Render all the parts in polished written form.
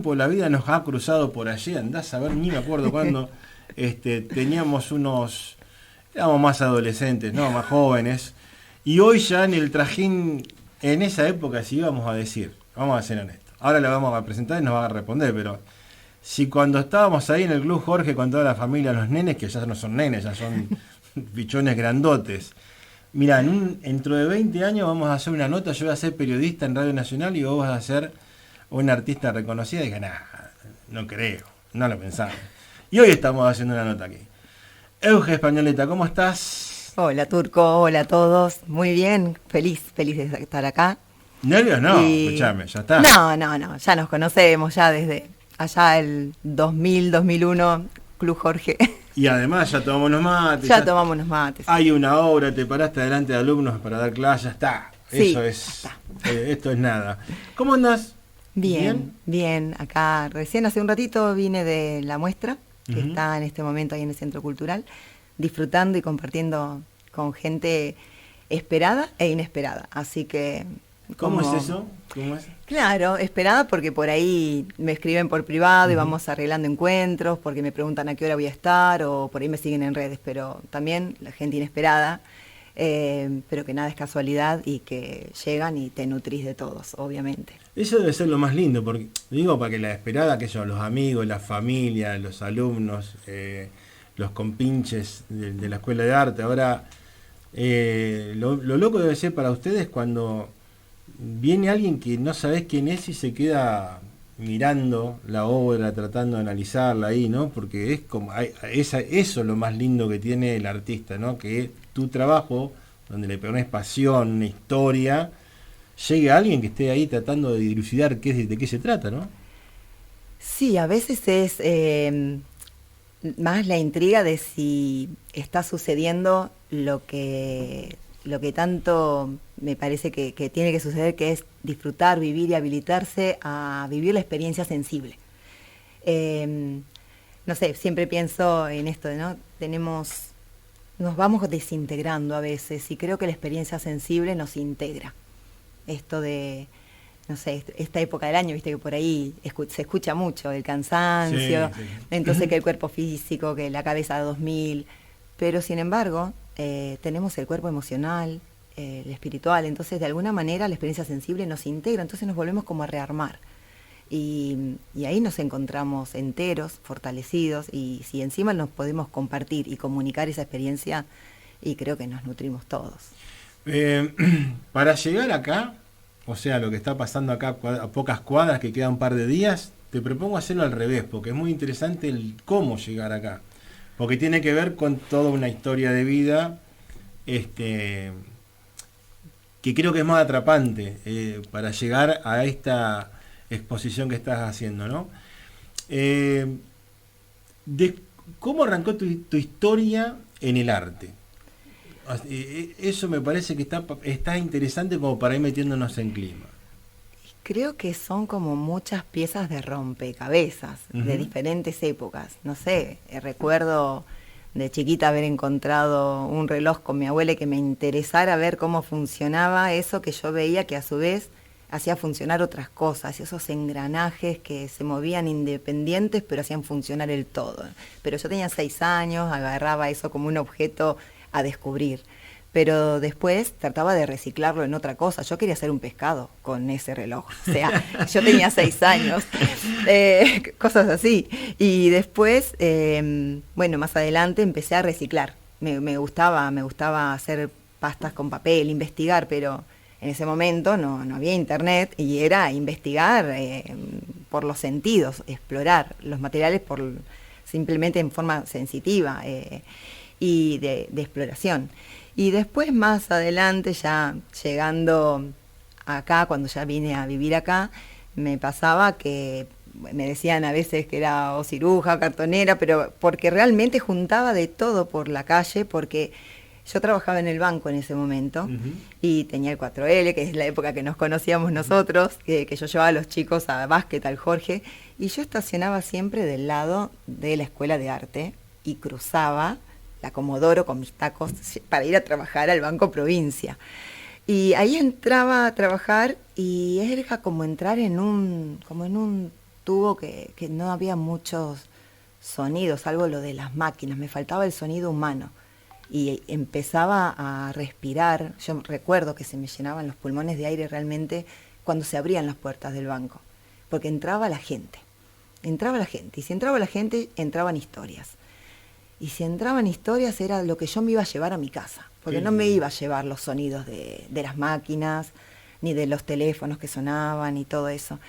La vida nos ha cruzado por allí, andás a ver, ni me acuerdo cuándo, teníamos éramos más adolescentes, ¿no? Más jóvenes, y hoy ya en el trajín, en esa época, si íbamos a decir, vamos a ser honestos, ahora la vamos a presentar y nos va a responder, pero si cuando estábamos ahí en el Club Jorge con toda la familia, los nenes, que ya no son nenes, ya son bichones grandotes, mira, dentro de 20 años vamos a hacer una nota, yo voy a ser periodista en Radio Nacional y vos vas a ser una artista reconocida, y dije, nah, no creo, no lo pensaba. Y hoy estamos haciendo una nota aquí. Euge Españoleta, ¿cómo estás? Hola Turco, hola a todos. Muy bien, feliz de estar acá. ¿Nervios? No, escuchame, ya está. No, ya nos conocemos ya desde allá el 2000, 2001, Club Jorge. Y además ya tomamos unos mates. Ya tomamos unos mates. Hay una obra, te paraste delante de alumnos para dar clase, ya está. Sí, eso es, esto es nada. ¿Cómo andás? Bien. Acá recién hace un ratito vine de la muestra, que está en este momento ahí en el Centro Cultural, disfrutando y compartiendo con gente esperada e inesperada. Así que... ¿Cómo es eso? ¿Cómo es? Claro, esperada porque por ahí me escriben por privado y vamos arreglando encuentros, porque me preguntan a qué hora voy a estar o por ahí me siguen en redes, pero también la gente inesperada, pero que nada es casualidad y que llegan y te nutrís de todos, obviamente. Eso debe ser lo más lindo, porque digo, para que la esperada, que son los amigos, la familia, los alumnos, los compinches de la Escuela de Arte. Ahora, lo loco debe ser para ustedes cuando viene alguien que no sabés quién es y se queda mirando la obra, tratando de analizarla ahí, ¿no? Porque es como eso es lo más lindo que tiene el artista, ¿no? Que tu trabajo, donde le pones pasión, una historia, llegue a alguien que esté ahí tratando de dilucidar de qué se trata, ¿no? Sí, a veces es más la intriga de si está sucediendo lo que tanto me parece que tiene que suceder, que es disfrutar, vivir y habilitarse a vivir la experiencia sensible. No sé, siempre pienso en esto, ¿no? Nos vamos desintegrando a veces y creo que la experiencia sensible nos integra. Esto de, no sé, esta época del año, viste que por ahí se escucha mucho el cansancio, Sí. entonces que el cuerpo físico, que la cabeza a 2000, pero sin embargo tenemos el cuerpo emocional, el espiritual, entonces de alguna manera la experiencia sensible nos integra, entonces nos volvemos como a rearmar. Y ahí nos encontramos enteros, fortalecidos, y si encima nos podemos compartir y comunicar esa experiencia, y creo que nos nutrimos todos. Para llegar acá, o sea, lo que está pasando acá a pocas cuadras, que queda un par de días, te propongo hacerlo al revés, porque es muy interesante el cómo llegar acá, porque tiene que ver con toda una historia de vida, que creo que es más atrapante para llegar a esta exposición que estás haciendo, ¿no? ¿Cómo arrancó tu historia en el arte? Eso me parece que está interesante como para ir metiéndonos en clima. Creo que son como muchas piezas de rompecabezas de diferentes épocas. No sé, recuerdo de chiquita haber encontrado un reloj con mi abuela y que me interesara ver cómo funcionaba eso que yo veía que a su vez hacía funcionar otras cosas, esos engranajes que se movían independientes pero hacían funcionar el todo. Pero yo tenía 6 años, agarraba eso como un objeto a descubrir, pero después trataba de reciclarlo en otra cosa. Yo quería hacer un pescado con ese reloj, o sea, yo tenía 6 años, cosas así. Y después, bueno, más adelante empecé a reciclar. Me gustaba hacer pastas con papel, investigar, pero en ese momento no había internet y era investigar por los sentidos, explorar los materiales simplemente en forma sensitiva y de exploración. Y después más adelante, ya llegando acá, cuando ya vine a vivir acá, me pasaba que me decían a veces que era o ciruja o cartonera, pero porque realmente juntaba de todo por la calle, porque yo trabajaba en el banco en ese momento y tenía el 4L, que es la época que nos conocíamos nosotros, que yo llevaba a los chicos a básquet, al Jorge, y yo estacionaba siempre del lado de la Escuela de Arte y cruzaba la Comodoro con mis tacos para ir a trabajar al Banco Provincia. Y ahí entraba a trabajar y era como entrar en un sostuvo que no había muchos sonidos, salvo lo de las máquinas, me faltaba el sonido humano. Y empezaba a respirar, yo recuerdo que se me llenaban los pulmones de aire realmente cuando se abrían las puertas del banco, porque entraba la gente, y si entraba la gente, entraban historias. Y si entraban historias era lo que yo me iba a llevar a mi casa, porque no me iba a llevar los sonidos de las máquinas, ni de los teléfonos que sonaban y todo eso.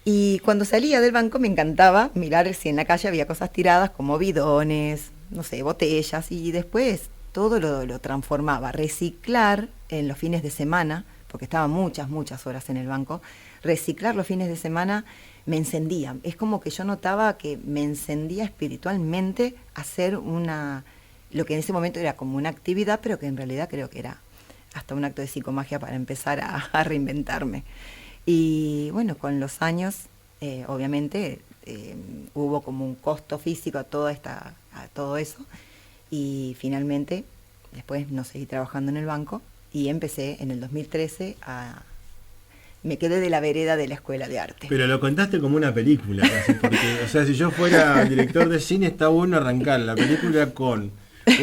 Y cuando salía del banco me encantaba mirar si en la calle había cosas tiradas como bidones, no sé, botellas, y después todo lo transformaba. Reciclar en los fines de semana, porque estaba muchas horas en el banco, reciclar los fines de semana me encendía. Es como que yo notaba que me encendía espiritualmente hacer lo que en ese momento era como una actividad, pero que en realidad creo que era hasta un acto de psicomagia para empezar a reinventarme. Y bueno, con los años, obviamente, hubo como un costo físico a todo eso, y finalmente después no seguí trabajando en el banco y empecé en el 2013 me quedé de la vereda de la escuela de arte. Pero lo contaste como una película, casi, porque, o sea, si yo fuera director de cine, está bueno arrancar la película con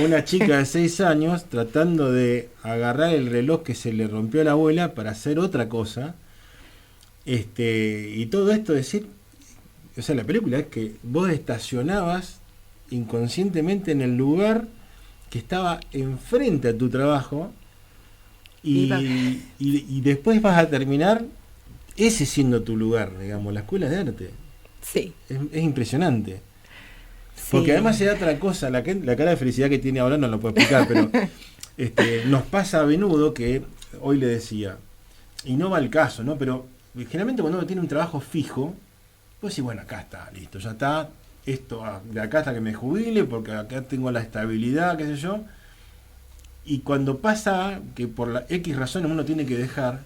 una chica de 6 años tratando de agarrar el reloj que se le rompió a la abuela para hacer otra cosa. Y todo esto decir, o sea, la película es que vos estacionabas inconscientemente en el lugar que estaba enfrente a tu trabajo y después vas a terminar ese siendo tu lugar, digamos, la escuela de arte. Sí. Es impresionante. Sí. Porque además se da otra cosa, la cara de felicidad que tiene ahora no lo puedo explicar, pero nos pasa a menudo que hoy le decía, y no va al caso, ¿no? Pero generalmente cuando uno tiene un trabajo fijo, pues sí, bueno, acá está, listo, ya está, esto de acá hasta que me jubile, porque acá tengo la estabilidad, qué sé yo. Y cuando pasa que por la X razones uno tiene que dejar,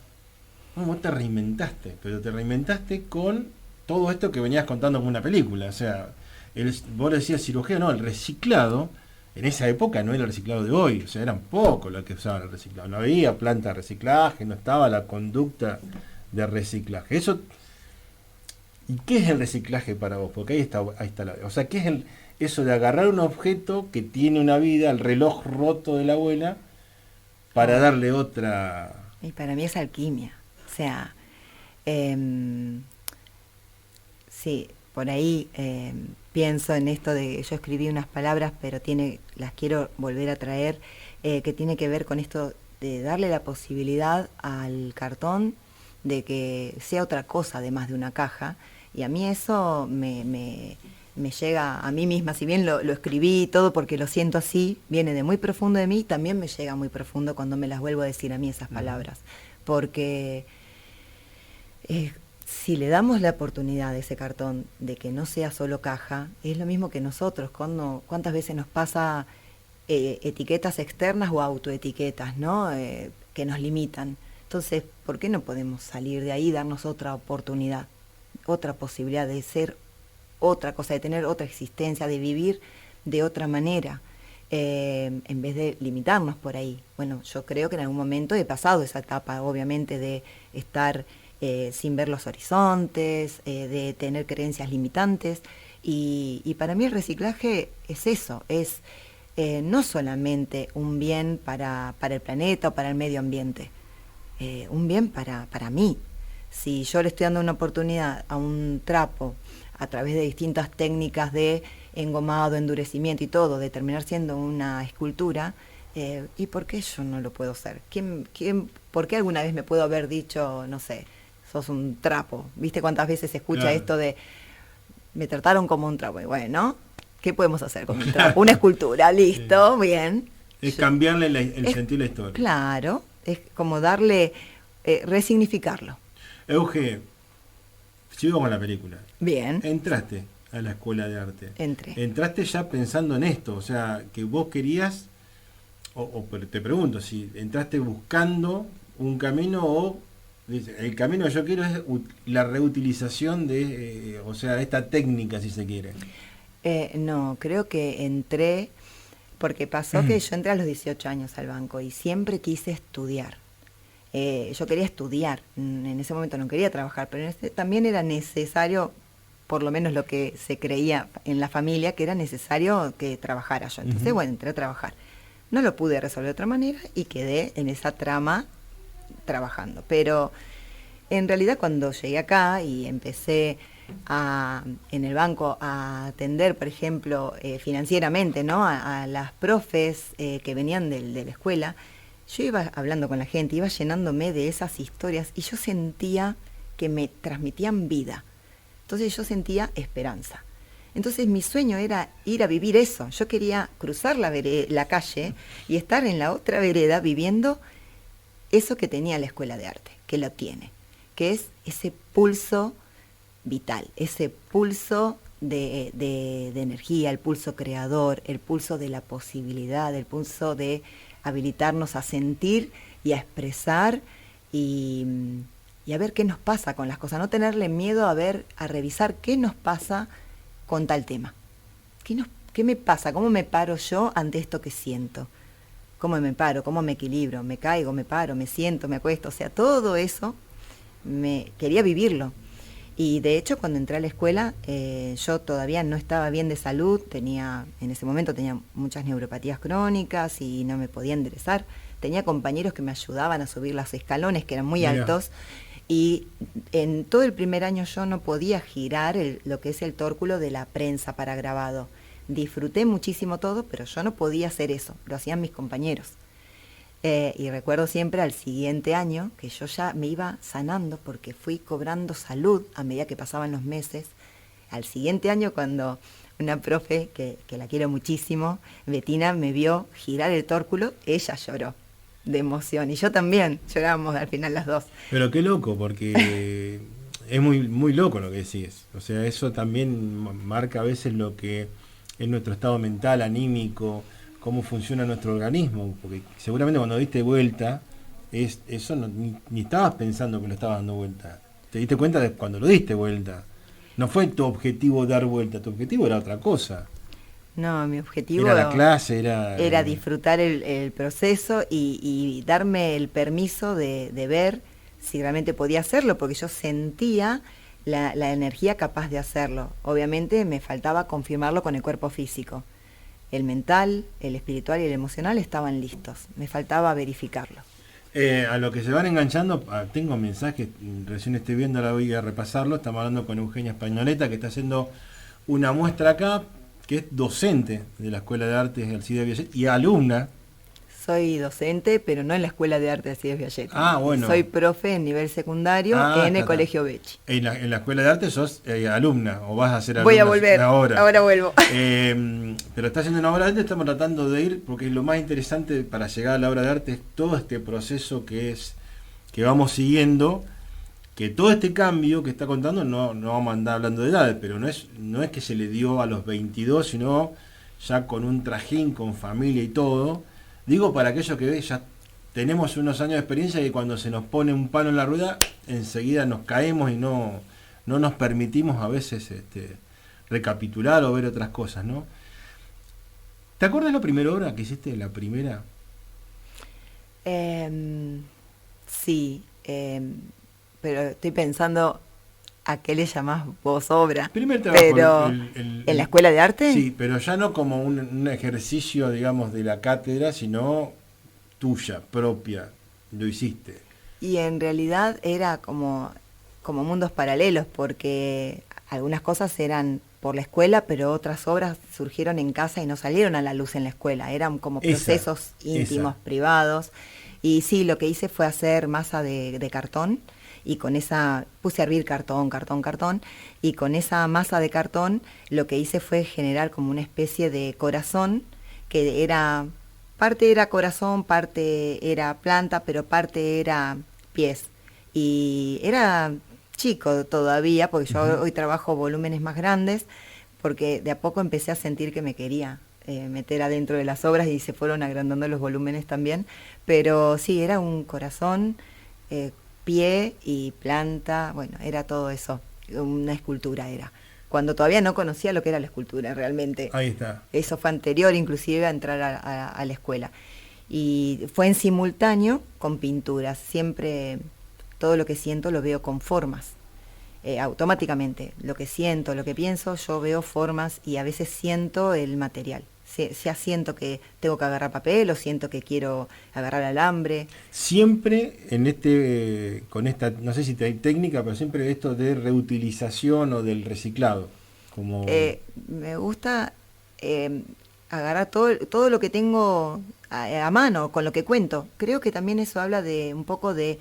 bueno, vos te reinventaste, pero te reinventaste con todo esto que venías contando como una película. O sea, vos decías cirugía, no, el reciclado, en esa época no era el reciclado de hoy, o sea, eran pocos los que usaban el reciclado. No había planta de reciclaje, no estaba la conducta de reciclaje. Eso. ¿Y qué es el reciclaje para vos? Porque ahí está o sea, ¿qué es eso de agarrar un objeto que tiene una vida, el reloj roto de la abuela, para darle otra? Y para mí es alquimia. O sea, sí, por ahí pienso en esto de, yo escribí unas palabras, pero las quiero volver a traer, que tiene que ver con esto de darle la posibilidad al cartón de que sea otra cosa además de una caja. Y a mí eso me llega a mí misma, si bien lo escribí y todo porque lo siento así, viene de muy profundo de mí, también me llega muy profundo cuando me las vuelvo a decir a mí esas palabras. Porque si le damos la oportunidad a ese cartón de que no sea solo caja, es lo mismo que nosotros, cuántas veces nos pasa etiquetas externas o autoetiquetas, ¿no? Que nos limitan. Entonces, ¿por qué no podemos salir de ahí y darnos otra oportunidad? Otra posibilidad de ser otra cosa, de tener otra existencia, de vivir de otra manera, en vez de limitarnos por ahí. Bueno, yo creo que en algún momento he pasado esa etapa, obviamente, de estar sin ver los horizontes, de tener creencias limitantes, y para mí el reciclaje es eso, es no solamente un bien para el planeta o para el medio ambiente, un bien para mí. Si yo le estoy dando una oportunidad a un trapo a través de distintas técnicas de engomado, endurecimiento y todo, de terminar siendo una escultura, ¿y por qué yo no lo puedo hacer? ¿Por qué alguna vez me puedo haber dicho, no sé, sos un trapo? ¿Viste cuántas veces se escucha claro. esto de me trataron como un trapo? Y bueno, ¿qué podemos hacer con un trapo? Una escultura, listo, sí. Bien. Es cambiarle el sentido de la historia. Claro, es como darle, resignificarlo. Euge, sigo con la película. Bien. Entraste a la escuela de arte. Entraste ya pensando en esto, o sea, que vos querías, o te pregunto, si entraste buscando un camino o el camino que yo quiero es la reutilización de, o sea, esta técnica, si se quiere. No, creo que entré, porque pasó que yo entré a los 18 años al banco y siempre quise estudiar. Yo quería estudiar, en ese momento no quería trabajar, pero también era necesario por lo menos lo que se creía en la familia, que era necesario que trabajara yo. Entonces, bueno, entré a trabajar. No lo pude resolver de otra manera y quedé en esa trama trabajando. Pero en realidad cuando llegué acá y empecé en el banco a atender, por ejemplo, financieramente, ¿no? A las profes que venían de la escuela, yo iba hablando con la gente, iba llenándome de esas historias y yo sentía que me transmitían vida. Entonces yo sentía esperanza. Entonces mi sueño era ir a vivir eso. Yo quería cruzar la calle y estar en la otra vereda viviendo eso que tenía la escuela de arte, que lo tiene, que es ese pulso vital, ese pulso de energía, el pulso creador, el pulso de la posibilidad, el pulso de habilitarnos a sentir y a expresar y a ver qué nos pasa con las cosas, no tenerle miedo a revisar qué nos pasa con tal tema. ¿Qué me pasa? ¿Cómo me paro yo ante esto que siento? ¿Cómo me paro? ¿Cómo me equilibro? ¿Me caigo? ¿Me paro? ¿Me siento? ¿Me acuesto? O sea, todo eso quería vivirlo. Y de hecho, cuando entré a la escuela, yo todavía no estaba bien de salud, en ese momento tenía muchas neuropatías crónicas y no me podía enderezar. Tenía compañeros que me ayudaban a subir los escalones, que eran muy altos, y en todo el primer año yo no podía girar lo que es el tórculo de la prensa para grabado. Disfruté muchísimo todo, pero yo no podía hacer eso, lo hacían mis compañeros. Y recuerdo siempre al siguiente año que yo ya me iba sanando porque fui cobrando salud a medida que pasaban los meses. Al siguiente año, cuando una profe, que la quiero muchísimo, Betina, me vio girar el tórculo, ella lloró de emoción y yo también, llorábamos al final las dos. Pero qué loco, porque es muy, muy loco lo que decís. O sea, eso también marca a veces lo que es nuestro estado mental, anímico, cómo funciona nuestro organismo, porque seguramente cuando diste vuelta, eso ni estabas pensando que lo estabas dando vuelta. Te diste cuenta de cuando lo diste vuelta. No fue tu objetivo dar vuelta, tu objetivo era otra cosa. No, mi objetivo era la clase, era disfrutar el proceso y darme el permiso de ver si realmente podía hacerlo, porque yo sentía la energía capaz de hacerlo. Obviamente me faltaba confirmarlo con el cuerpo físico. El mental, el espiritual y el emocional estaban listos. Me faltaba verificarlo. A lo que se van enganchando, tengo mensajes, recién estoy viendo, la voy a repasarlo. Estamos hablando con Eugenia Españoleta, que está haciendo una muestra acá, que es docente de la Escuela de Artes de Alcides Viallet y alumna. Soy docente, pero no en la Escuela de Arte de Alcides Viallet. Bueno. Soy profe en nivel secundario en el Colegio Becci. En la Escuela de Arte sos alumna, o vas a ser alumna. Voy a volver, ahora vuelvo. Pero está haciendo una obra de arte, estamos tratando de ir, porque lo más interesante para llegar a la obra de arte es todo este proceso que vamos siguiendo, que todo este cambio que está contando, no vamos a andar hablando de edades, pero no es que se le dio a los 22, sino ya con un trajín, con familia y todo. Digo, para aquellos que ya tenemos unos años de experiencia y cuando se nos pone un palo en la rueda, enseguida nos caemos y no nos permitimos a veces recapitular o ver otras cosas, ¿no? ¿Te acuerdas la primera obra que hiciste, la primera? Sí, pero estoy pensando a qué le llamás vos obra. Primer trabajo, pero ¿en la Escuela de Arte? Sí, pero ya no como un ejercicio, digamos, de la cátedra, sino tuya, propia, lo hiciste. Y en realidad era como mundos paralelos, porque algunas cosas eran por la escuela, pero otras obras surgieron en casa y no salieron a la luz en la escuela. Eran como procesos íntimos, privados. Y sí, lo que hice fue hacer masa de cartón, y con esa puse a hervir cartón, y con esa masa de cartón lo que hice fue generar como una especie de corazón, que parte era corazón, parte era planta, pero parte era pies. Y era chico todavía, porque yo hoy trabajo volúmenes más grandes, porque de a poco empecé a sentir que me quería meter adentro de las obras y se fueron agrandando los volúmenes también. Pero sí, era un corazón, pie y planta, bueno, era todo eso, una escultura era. Cuando todavía no conocía lo que era la escultura realmente. Ahí está. Eso fue anterior inclusive a entrar a la escuela. Y fue en simultáneo con pinturas. Siempre todo lo que siento lo veo con formas. automáticamente lo que siento, lo que pienso, yo veo formas y a veces siento el material. Ya siento que tengo que agarrar papel o siento que quiero agarrar alambre. Siempre con esta, no sé si hay técnica, pero siempre esto de reutilización o del reciclado. Como... me gusta agarrar todo lo que tengo a mano, con lo que cuento. Creo que también eso habla de un poco de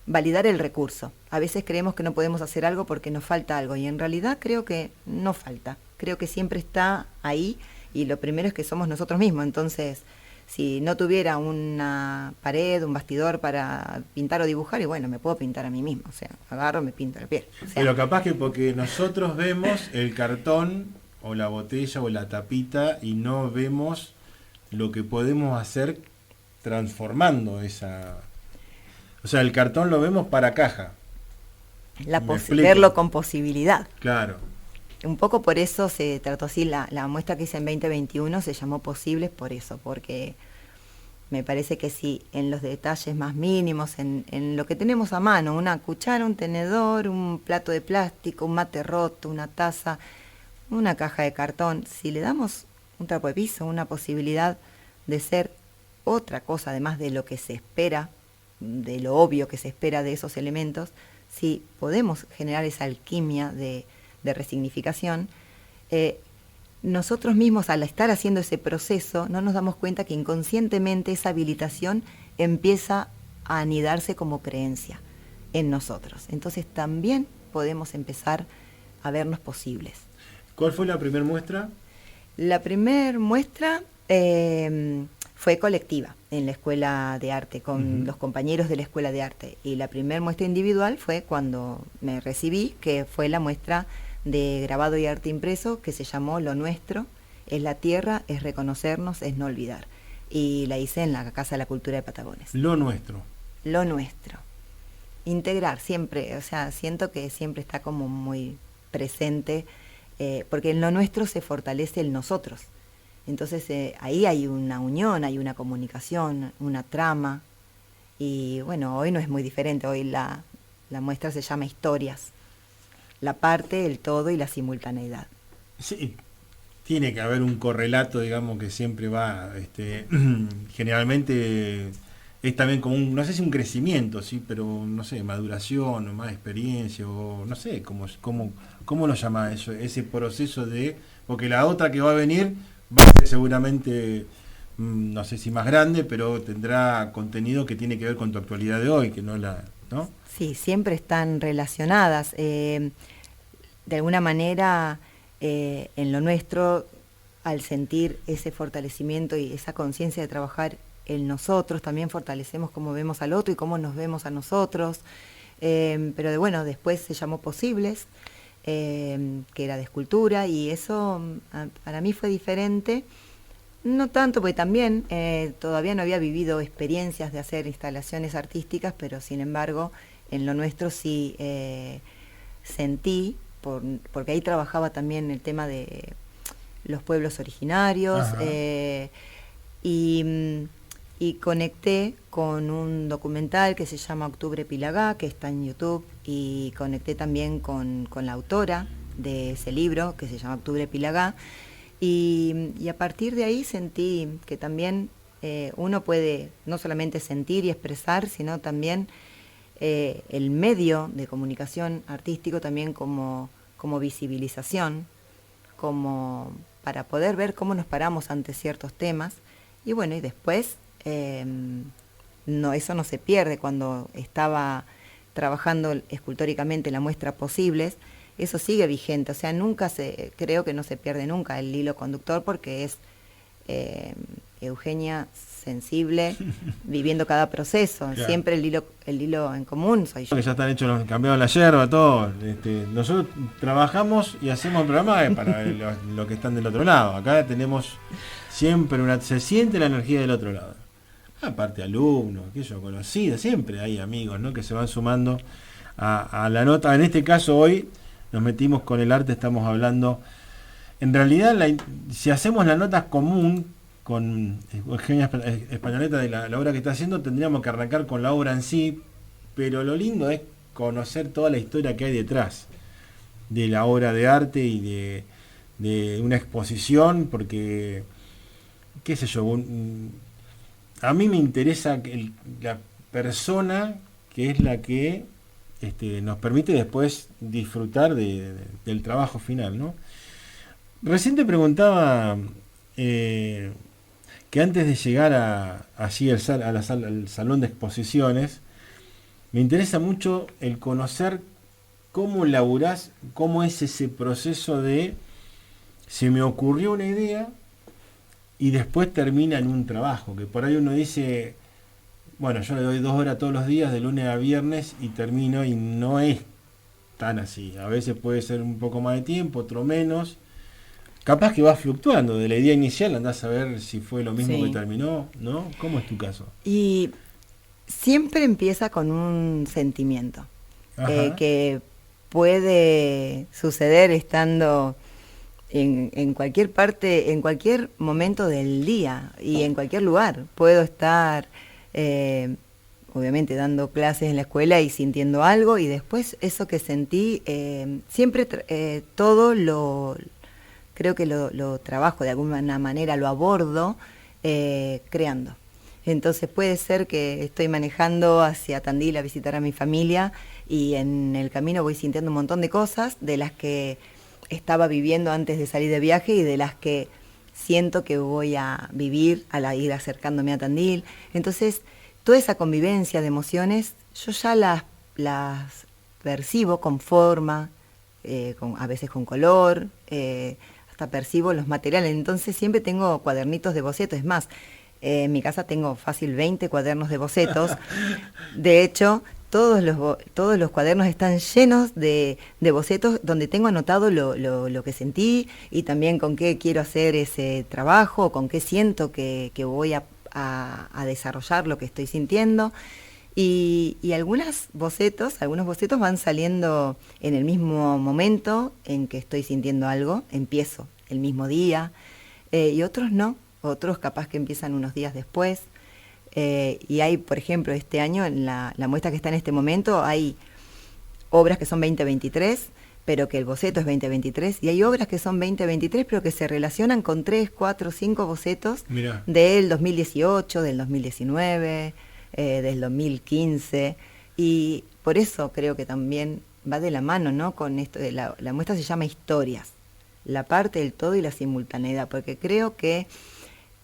validar el recurso. A veces creemos que no podemos hacer algo porque nos falta algo y en realidad creo que no falta. Creo que siempre está ahí y lo primero es que somos nosotros mismos. Entonces, si no tuviera una pared, un bastidor para pintar o dibujar, y bueno, me puedo pintar a mí mismo. O sea, agarro, me pinto la piel. O sea, pero capaz que porque nosotros vemos el cartón o la botella o la tapita y no vemos lo que podemos hacer transformando esa... O sea, el cartón lo vemos para caja. Verlo con posibilidad. Claro. Un poco por eso se trató así, la muestra que hice en 2021 se llamó Posibles por eso, porque me parece que sí, en los detalles más mínimos, en lo que tenemos a mano, una cuchara, un tenedor, un plato de plástico, un mate roto, una taza, una caja de cartón, si le damos un trapo de piso, una posibilidad de ser otra cosa, además de lo que se espera, de lo obvio que se espera de esos elementos, si podemos generar esa alquimia de resignificación, nosotros mismos al estar haciendo ese proceso no nos damos cuenta que inconscientemente esa habilitación empieza a anidarse como creencia en nosotros. Entonces también podemos empezar a vernos posibles. ¿Cuál fue la primera muestra? La primera muestra fue colectiva en la Escuela de Arte, con los compañeros de la Escuela de Arte. Y la primera muestra individual fue cuando me recibí, que fue la muestra de grabado y arte impreso, que se llamó Lo Nuestro, es la tierra, es reconocernos, es no olvidar. Y la hice en la Casa de la Cultura de Patagones. Lo Nuestro. Lo Nuestro. Integrar siempre, o sea, siento que siempre está como muy presente, porque en lo nuestro se fortalece el nosotros. Entonces ahí hay una unión, hay una comunicación, una trama. Y bueno, hoy no es muy diferente, hoy la muestra se llama Historias. La parte, el todo y la simultaneidad. Sí, tiene que haber un correlato, digamos, que siempre va, generalmente es también como un, no sé si un crecimiento, sí, pero no sé, maduración o más experiencia, o no sé, ¿cómo lo llama eso? Ese proceso de, porque la otra que va a venir va a ser seguramente, no sé si más grande, pero tendrá contenido que tiene que ver con tu actualidad de hoy, que no la, ¿no? Sí, siempre están relacionadas. De alguna manera, en lo nuestro, al sentir ese fortalecimiento y esa conciencia de trabajar en nosotros, también fortalecemos cómo vemos al otro y cómo nos vemos a nosotros. Pero bueno, después se llamó Posibles, que era de escultura, y eso para mí fue diferente. No tanto, porque también todavía no había vivido experiencias de hacer instalaciones artísticas, pero sin embargo, en lo nuestro sí sentí, porque ahí trabajaba también el tema de los pueblos originarios, y conecté con un documental que se llama Octubre Pilagá, que está en YouTube, y conecté también con la autora de ese libro, que se llama Octubre Pilagá, y a partir de ahí sentí que también uno puede no solamente sentir y expresar, sino también el medio de comunicación artístico también como visibilización, como para poder ver cómo nos paramos ante ciertos temas. Y bueno, y después eso no se pierde. Cuando estaba trabajando escultóricamente la muestra Posibles, eso sigue vigente, o sea, creo que no se pierde nunca el hilo conductor, porque es Eugenia sensible, viviendo cada proceso, claro. Siempre el hilo en común soy yo. Que ya están hechos, cambiaron la yerba, todo. Nosotros trabajamos y hacemos el programa para los que están del otro lado. Acá tenemos siempre se siente la energía del otro lado. Aparte alumnos, aquellos conocidos, siempre hay amigos, ¿no?, que se van sumando a la nota. En este caso hoy nos metimos con el arte, estamos hablando. En realidad, si hacemos la nota común con Eugenia Españoleta de la obra que está haciendo, tendríamos que arrancar con la obra en sí, pero lo lindo es conocer toda la historia que hay detrás de la obra de arte y de una exposición, porque, qué sé yo, a mí me interesa la persona que es la que nos permite después disfrutar del trabajo final, ¿no? Recién te preguntaba que antes de llegar allí al salón de exposiciones, me interesa mucho el conocer cómo laburás, cómo es ese proceso de se me ocurrió una idea y después termina en un trabajo, que por ahí uno dice, bueno, yo le doy 2 horas todos los días, de lunes a viernes, y termino, y no es tan así. A veces puede ser un poco más de tiempo, otro menos. Capaz que va fluctuando, de la idea inicial andás a ver si fue lo mismo que terminó, ¿no? ¿Cómo es tu caso? Y siempre empieza con un sentimiento que puede suceder estando en cualquier parte, en cualquier momento del día y en cualquier lugar. Puedo estar, obviamente, dando clases en la escuela y sintiendo algo, y después eso que sentí, siempre todo creo que lo trabajo de alguna manera, lo abordo creando. Entonces puede ser que estoy manejando hacia Tandil a visitar a mi familia y en el camino voy sintiendo un montón de cosas de las que estaba viviendo antes de salir de viaje y de las que siento que voy a vivir al ir acercándome a Tandil. Entonces, toda esa convivencia de emociones, yo ya las percibo con forma, a veces con color, hasta percibo los materiales. Entonces siempre tengo cuadernitos de bocetos. Es más, en mi casa tengo fácil 20 cuadernos de bocetos. De hecho, todos los cuadernos están llenos de bocetos donde tengo anotado lo que sentí y también con qué quiero hacer ese trabajo, con qué siento que voy a desarrollar lo que estoy sintiendo. Y algunos bocetos van saliendo en el mismo momento en que estoy sintiendo algo, empiezo el mismo día, y otros no, otros capaz que empiezan unos días después. Y hay, por ejemplo, este año, en la muestra que está en este momento, hay obras que son 2023, pero que el boceto es 2023, y hay obras que son 2023, pero que se relacionan con 3, 4, 5 bocetos del 2018, del 2019, del 2015, y por eso creo que también va de la mano, ¿no? Con esto de la muestra se llama Historias, la parte del todo y la simultaneidad, porque creo que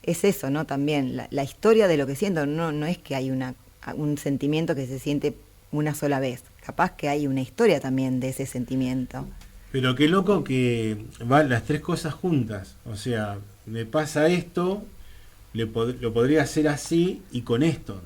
es eso, ¿no? También la historia de lo que siento, no es que hay un sentimiento que se siente una sola vez, capaz que hay una historia también de ese sentimiento. Pero qué loco que van las 3 cosas juntas, o sea, me pasa esto, lo podría hacer así y con esto.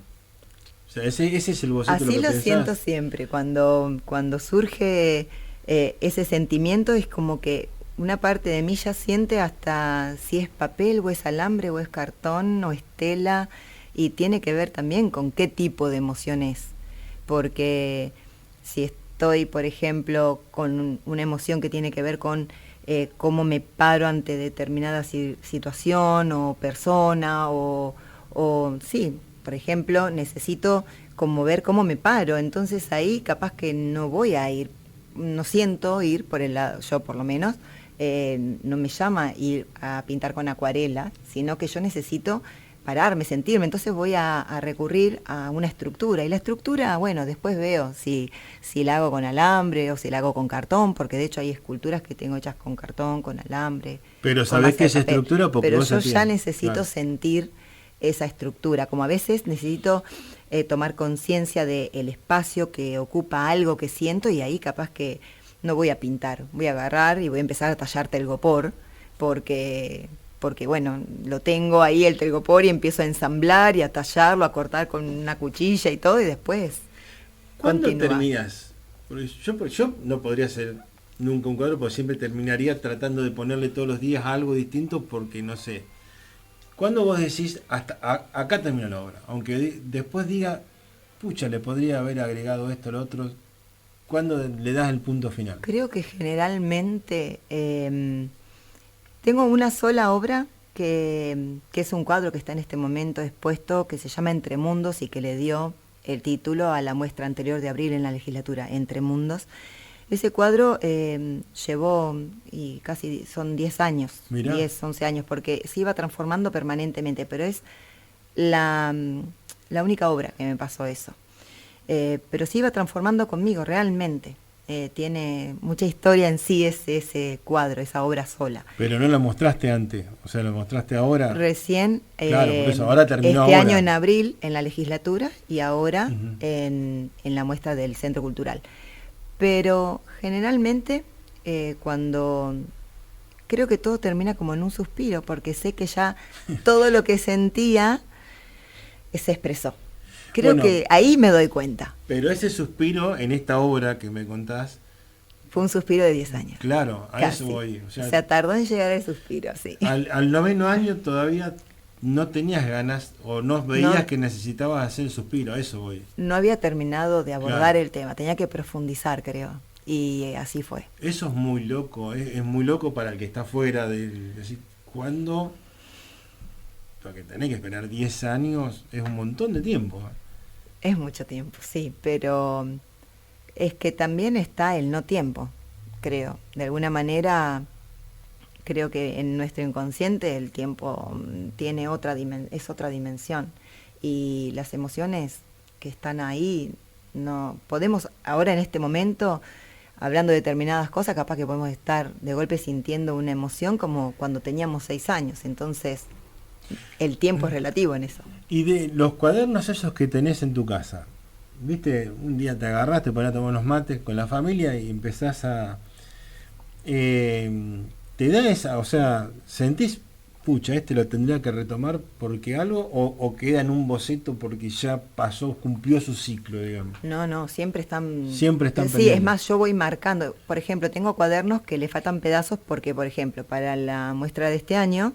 O sea, ese es el boceto. Así lo siento siempre, cuando surge ese sentimiento, es como que una parte de mí ya siente hasta si es papel o es alambre o es cartón o es tela, y tiene que ver también con qué tipo de emoción es, porque si estoy, por ejemplo, con una emoción que tiene que ver con cómo me paro ante determinada situación o persona, o sí, por ejemplo, necesito como ver cómo me paro, entonces ahí capaz que no voy a ir, no siento ir por el lado, yo por lo menos, no me llama ir a pintar con acuarela, sino que yo necesito pararme, sentirme, entonces voy a recurrir a una estructura, y la estructura, bueno, después veo si la hago con alambre o si la hago con cartón, porque de hecho hay esculturas que tengo hechas con cartón, con alambre. Pero sabés que esa estructura, porque pero yo ya necesito sentir esa estructura, como a veces necesito tomar conciencia del espacio que ocupa algo que siento, y ahí capaz que no voy a pintar, voy a agarrar y voy a empezar a tallar telgopor, porque bueno, lo tengo ahí el telgopor y empiezo a ensamblar y a tallarlo, a cortar con una cuchilla y todo, y después ¿cuándo terminas? Porque yo no podría hacer nunca un cuadro, porque siempre terminaría tratando de ponerle todos los días algo distinto, porque no sé. ¿Cuándo vos decís, hasta acá termina la obra? Aunque después diga, pucha, le podría haber agregado esto, lo otro. ¿Cuándo le das el punto final? Creo que generalmente tengo una sola obra que es un cuadro que está en este momento expuesto, que se llama Entre Mundos y que le dio el título a la muestra anterior de abril en la legislatura, Entre Mundos. Ese cuadro llevó, y casi son 10 años, Mirá. 10, 11 años, porque se iba transformando permanentemente, pero es la única obra que me pasó eso. Pero se iba transformando conmigo, realmente. Tiene mucha historia en sí ese cuadro, esa obra sola. Pero no la mostraste antes, o sea, la mostraste ahora. Recién, Claro, por eso, ahora terminó este ahora. año en abril en la legislatura y ahora Ujú. en la muestra del Centro Cultural. Pero generalmente cuando creo que todo termina como en un suspiro, porque sé que ya todo lo que sentía se expresó. Creo Bueno, que ahí me doy cuenta. Pero ese suspiro en esta obra que me contás, Fue un suspiro de 10 años. claro, a Casi. eso voy. O O sea, sea, tardó en llegar el suspiro, sí. al 9º año todavía no tenías ganas o no veías No. que necesitabas hacer el suspiro, a eso voy. No había terminado de abordar Claro. el tema, tenía que profundizar, creo. Y así fue. Eso es muy loco, es muy loco para el que está fuera de decir, ¿cuándo? Porque tenés que esperar 10 años, es un montón de tiempo. Es mucho tiempo, sí, pero es que también está el no tiempo, creo. De alguna manera, creo que en nuestro inconsciente el tiempo tiene es otra dimensión. Y las emociones que están ahí, no podemos, ahora en este momento, hablando de determinadas cosas, capaz que podemos estar de golpe sintiendo una emoción como cuando teníamos 6 años. Entonces, el tiempo es relativo en eso. Y de los cuadernos esos que tenés en tu casa, viste, un día te agarrás, te ponés a tomar unos mates con la familia y empezás a... te da esa, o sea, sentís, pucha, lo tendría que retomar porque algo, o queda en un boceto porque ya pasó, cumplió su ciclo, digamos. No, siempre están... Siempre están Sí, pendientes. es más, yo voy marcando. Por ejemplo, tengo cuadernos que le faltan pedazos porque, por ejemplo, para la muestra de este año,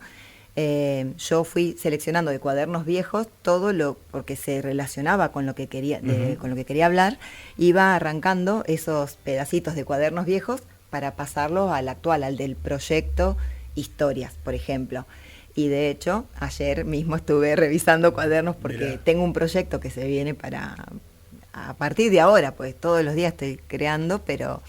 yo fui seleccionando de cuadernos viejos todo lo porque se relacionaba con lo que quería con lo que quería hablar, iba arrancando esos pedacitos de cuadernos viejos para pasarlos al actual, al del proyecto Historias, por ejemplo. Y de hecho, ayer mismo estuve revisando cuadernos porque Mirá. tengo un proyecto que se viene a partir de ahora, pues todos los días estoy creando, pero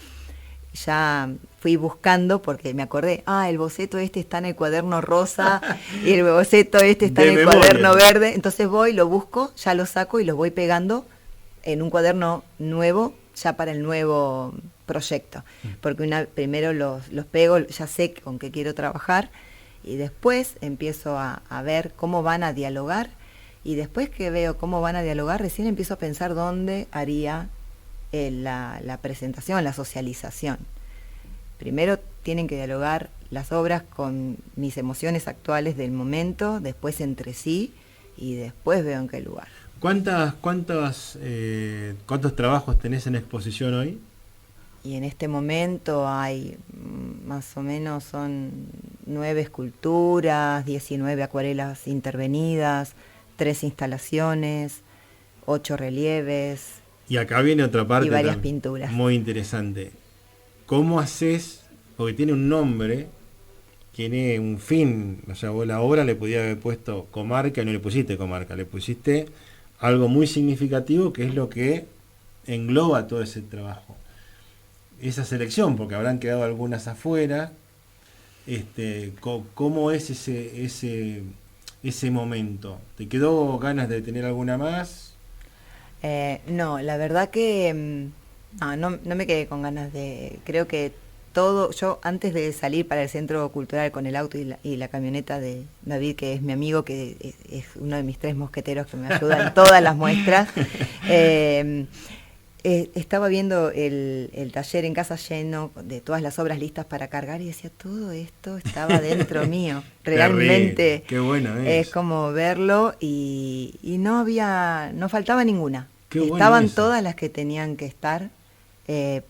ya fui buscando porque me acordé, el boceto está en el cuaderno rosa y el boceto está De en el memoria. cuaderno verde. Entonces voy, lo busco, ya lo saco y lo voy pegando en un cuaderno nuevo, ya para el nuevo proyecto. Porque primero los pego, ya sé con qué quiero trabajar y después empiezo a ver cómo van a dialogar y después que veo cómo van a dialogar, recién empiezo a pensar dónde haría la presentación, la socialización. Primero tienen que dialogar las obras con mis emociones actuales del momento, después entre sí y después veo en qué lugar. ¿Cuántos trabajos tenés en exposición hoy? Y en este momento hay más o menos son 9 esculturas, 19 acuarelas intervenidas, 3 instalaciones, 8 relieves. Y acá viene otra parte Y varias también pinturas. muy interesante. ¿Cómo haces? Porque tiene un nombre, tiene un fin. O sea, vos la obra le podías haber puesto comarca y no le pusiste comarca, le pusiste algo muy significativo que es lo que engloba todo ese trabajo. Esa selección, porque habrán quedado algunas afuera. ¿Cómo es ese momento? ¿Te quedó ganas de tener alguna más? No, la verdad que no me quedé con ganas de... Creo que todo... Yo antes de salir para el Centro Cultural con el auto y la camioneta de David, que es mi amigo, que es uno de mis 3 mosqueteros que me ayudan en todas las muestras, estaba viendo el taller en casa lleno de todas las obras listas para cargar y decía, todo esto estaba dentro mío. Realmente Qué bueno es como verlo y no faltaba ninguna. Qué bueno Estaban eso. todas las que tenían que estar, que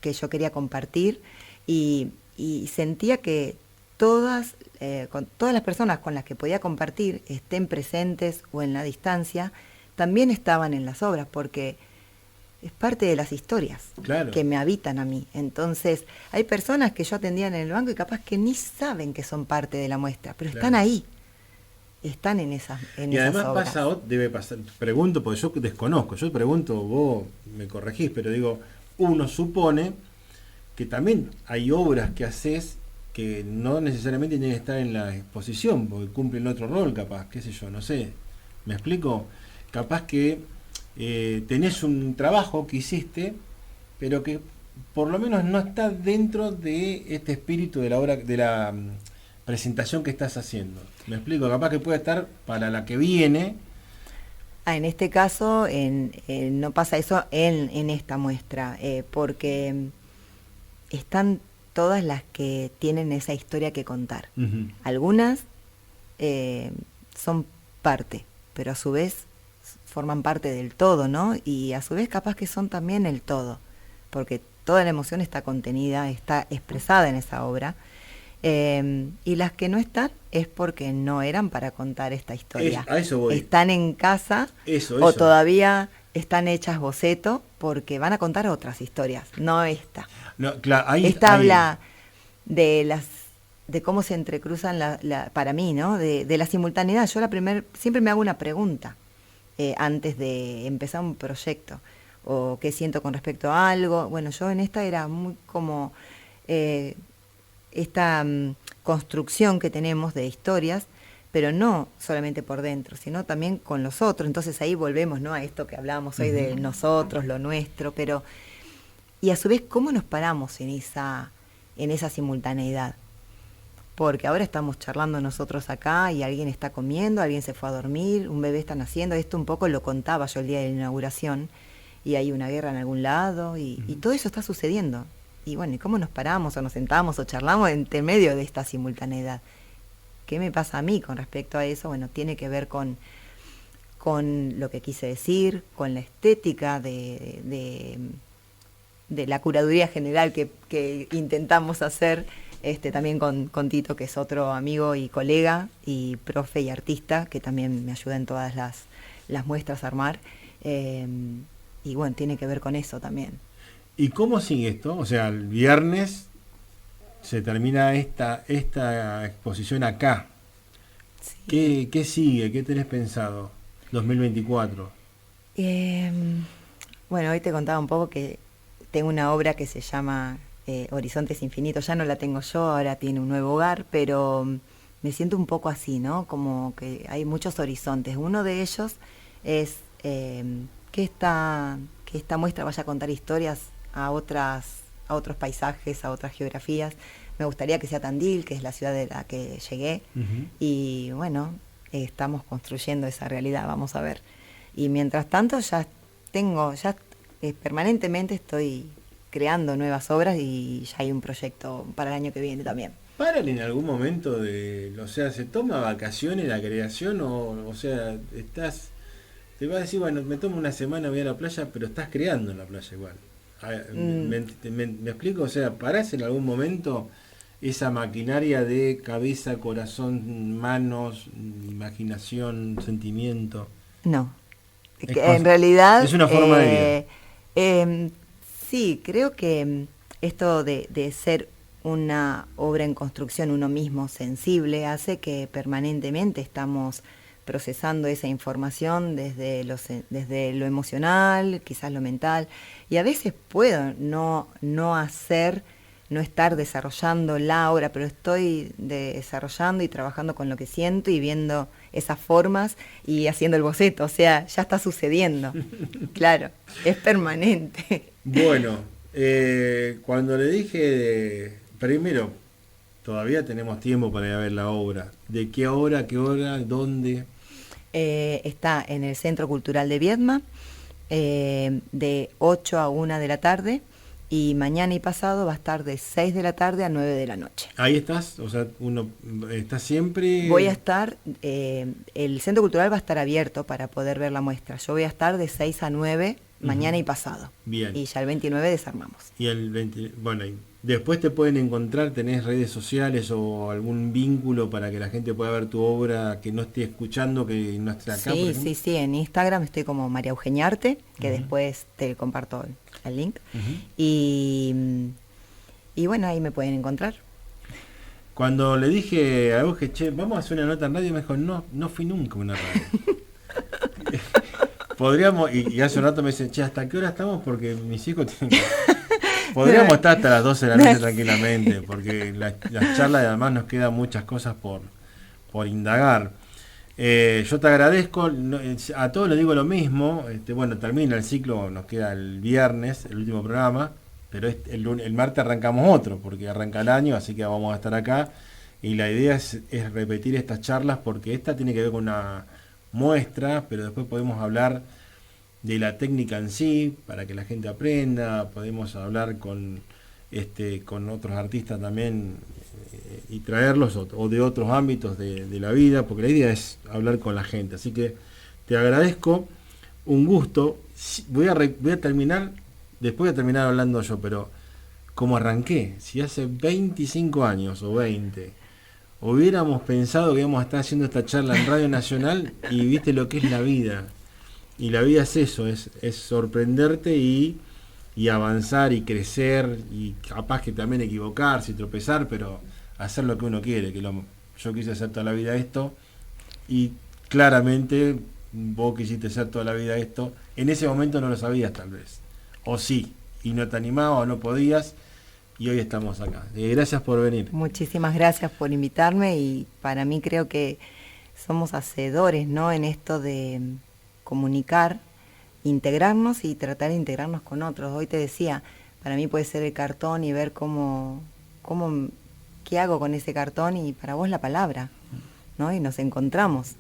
yo quería compartir y sentía que con todas las personas con las que podía compartir, estén presentes o en la distancia, también estaban en las obras porque es parte de las historias Claro. que me habitan a mí. Entonces, hay personas que yo atendía en el banco y capaz que ni saben que son parte de la muestra, pero Claro. están ahí. están en esas Y además obras. debe pasar, pregunto, porque yo desconozco, yo pregunto, vos me corregís, pero digo, uno supone que también hay obras que haces que no necesariamente tienen que estar en la exposición, porque cumplen otro rol capaz, qué sé yo, no sé. ¿Me explico? Capaz que tenés un trabajo que hiciste, pero que por lo menos no está dentro de este espíritu de la obra, de la presentación que estás haciendo. ¿Me explico? Capaz que puede estar para la que viene. En este caso no pasa eso en esta muestra, porque están todas las que tienen esa historia que contar. Uh-huh. Algunas son parte, pero a su vez forman parte del todo, ¿no? Y a su vez capaz que son también el todo, porque toda la emoción está contenida, está expresada en esa obra. Y las que no están es porque no eran para contar esta historia. A eso voy. Están en casa o todavía están hechas boceto porque van a contar otras historias, no esta. No, claro, esta habla de cómo se entrecruzan para mí, ¿no? De la simultaneidad. Yo siempre me hago una pregunta antes de empezar un proyecto o qué siento con respecto a algo. Bueno, yo en esta era muy como esta construcción que tenemos de historias, pero no solamente por dentro, sino también con los otros. Entonces ahí volvemos, ¿no?, a esto que hablábamos hoy de nosotros, lo nuestro, pero y a su vez cómo nos paramos en esa simultaneidad. Porque ahora estamos charlando nosotros acá y alguien está comiendo, alguien se fue a dormir, un bebé está naciendo. Esto un poco lo contaba yo el día de la inauguración, y hay una guerra en algún lado, y todo eso está sucediendo. Y bueno, ¿y cómo nos paramos o nos sentamos o charlamos entre medio de esta simultaneidad? ¿Qué me pasa a mí con respecto a eso? Bueno, tiene que ver con lo que quise decir, con la estética de la curaduría general que intentamos hacer, también con Tito, que es otro amigo y colega, y profe y artista, que también me ayuda en todas las muestras a armar. Y bueno, tiene que ver con eso también. ¿Y cómo sigue esto? O sea, el viernes se termina esta exposición acá. Sí. ¿Qué sigue? ¿Qué tenés pensado? 2024. Bueno, hoy te contaba un poco que tengo una obra que se llama Horizontes Infinitos. Ya no la tengo yo, ahora tiene un nuevo hogar, pero me siento un poco así, ¿no? Como que hay muchos horizontes. Uno de ellos es que esta muestra vaya a contar historias a otros paisajes, a otras geografías. Me gustaría que sea Tandil, que es la ciudad de la que llegué, y bueno, estamos construyendo esa realidad, vamos a ver. Y mientras tanto permanentemente estoy creando nuevas obras, y ya hay un proyecto para el año que viene también. ¿Paran en algún momento o sea, se toma vacaciones la creación o sea, te vas a decir, bueno, me tomo una semana, voy a la playa, pero estás creando en la playa igual? ¿Me explico? O sea, ¿parás en algún momento esa maquinaria de cabeza, corazón, manos, imaginación, sentimiento? No. En realidad... Es una forma de vida. Sí, creo que esto de ser una obra en construcción, uno mismo sensible, hace que permanentemente estamos procesando esa información desde lo emocional, quizás lo mental, y a veces puedo no estar desarrollando la obra, pero estoy desarrollando y trabajando con lo que siento y viendo esas formas y haciendo el boceto, o sea, ya está sucediendo. Claro, es permanente. Bueno, cuando le dije, primero, todavía tenemos tiempo para ir a ver la obra. ¿De qué hora, dónde? Está en el Centro Cultural de Viedma, de 8 a 1 de la tarde, y mañana y pasado va a estar de 6 de la tarde a 9 de la noche. ¿Ahí estás? O sea, uno está siempre... Voy a estar, el Centro Cultural va a estar abierto para poder ver la muestra. Yo voy a estar de 6 a 9 mañana y pasado. Bien. Y ya el 29 desarmamos. Y el 20, bueno, y después te pueden encontrar, tenés redes sociales o algún vínculo para que la gente pueda ver tu obra, que no esté escuchando, que no esté acá. Sí, en Instagram estoy como María Eugenia Arte, que después te comparto el link. Y bueno, ahí me pueden encontrar. Cuando le dije a vos que, che, vamos a hacer una nota en radio, me dijo, no fui nunca a una radio. Podríamos, y hace un rato me dicen, che, ¿hasta qué hora estamos? Porque mis hijos tienen que... Podríamos estar hasta las 12 de la noche tranquilamente, porque las charlas además nos quedan muchas cosas por indagar. Yo te agradezco, a todos les digo lo mismo, bueno, termina el ciclo, nos queda el viernes, el último programa, pero el martes arrancamos otro, porque arranca el año, así que vamos a estar acá, y la idea es repetir estas charlas, porque esta tiene que ver con una muestra, pero después podemos hablar de la técnica en sí, para que la gente aprenda, podemos hablar con otros artistas también, y traerlos o de otros ámbitos de la vida, porque la idea es hablar con la gente. Así que te agradezco, un gusto. Voy a terminar, después voy a terminar hablando yo, pero como arranqué, si hace 25 años o 20 hubiéramos pensado que íbamos a estar haciendo esta charla en Radio Nacional, y viste lo que es la vida. Y la vida es eso, es sorprenderte y avanzar y crecer, y capaz que también equivocarse y tropezar, pero hacer lo que uno quiere, yo quise hacer toda la vida esto, y claramente vos quisiste hacer toda la vida esto, en ese momento no lo sabías tal vez, o sí, y no te animabas o no podías, y hoy estamos acá. Gracias por venir. Muchísimas gracias por invitarme, y para mí creo que somos hacedores, ¿no?, en esto de comunicar, integrarnos y tratar de integrarnos con otros. Hoy te decía, para mí puede ser el cartón y ver qué hago con ese cartón, y para vos la palabra, ¿no? Y nos encontramos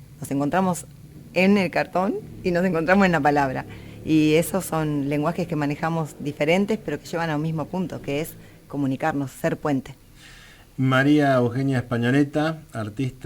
en el cartón y nos encontramos en la palabra. Y esos son lenguajes que manejamos diferentes, pero que llevan a un mismo punto, que es comunicarnos, ser puente. María Eugenia Españoleta, artista.